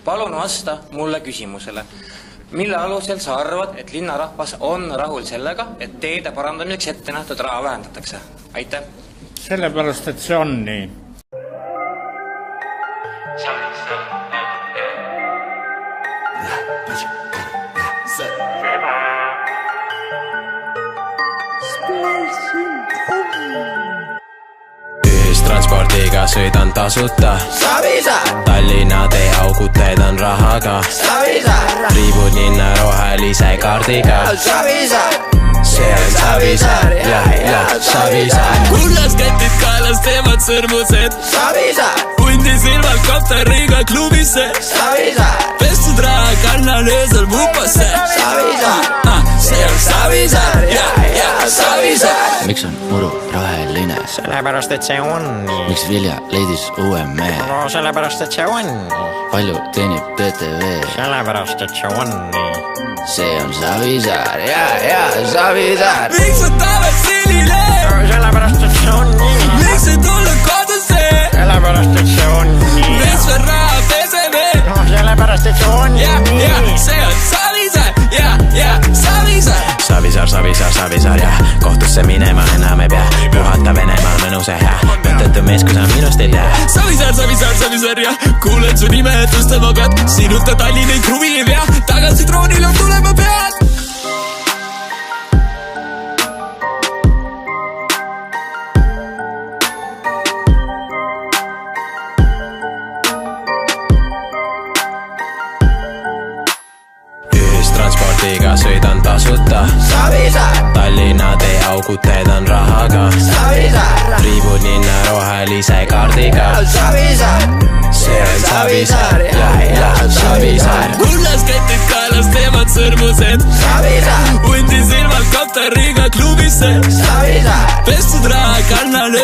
palun vasta mulle küsimusele. Mille alusel sa arvad, et linnarahvas on rahul sellega, et teede parandamiseks ette nähtud raha vähendatakse? Aitäh! Sellepärast, et see on nii. Ühistranspordiga sõidan tasuta. Tallinna teeaugud täidan rahaga. Triibud linna rohelise kaardiga. See on Savisaar, ja Savisaar. Kullas ketid kaelas teevad sõrmused. Hundi silmalt kopteriga klubisse. Pestud raha kannan öösel mupasse. See on Savisaar, ja Savisaar. Miks on muru roheline? Sellepärast, et see on nii. Miks Vilja leidis uue mehe? No sellepärast, et see on nii. Palju teenib PTV? Sellepärast, et see on nii. See on Savisaar, ja Savisaar. Miks on tavet selline? No sellepärast, et see on nii. Miks ei tullu kodusse? Sellepärast, et see on nii. Miks me raha peseme? No sellepärast, et see on nii. Ja see on Savisaar, ja Savisaar. Savisaar, ja kohtusse minema enam ei pea. Puhata Venemaal mõnus ja hea. Mõttetu mees, kui sa minust ei tea. Savisaar, ja kuulen su nimetust ja magad. Sinuta Tallinn ei kruvi ei vea. Tagasi troonil on tulema pead. Ühistranspordiga sõidan tasuta. Tallinna teeaugud täidan rahaga. Triibud linna rohelise kaardiga. See on Savisaar, ja Savisaar. Kullas ketid kaelas teevad sõrmused. Hundi silmalt kopteriga klubisse. Pestud raha kannan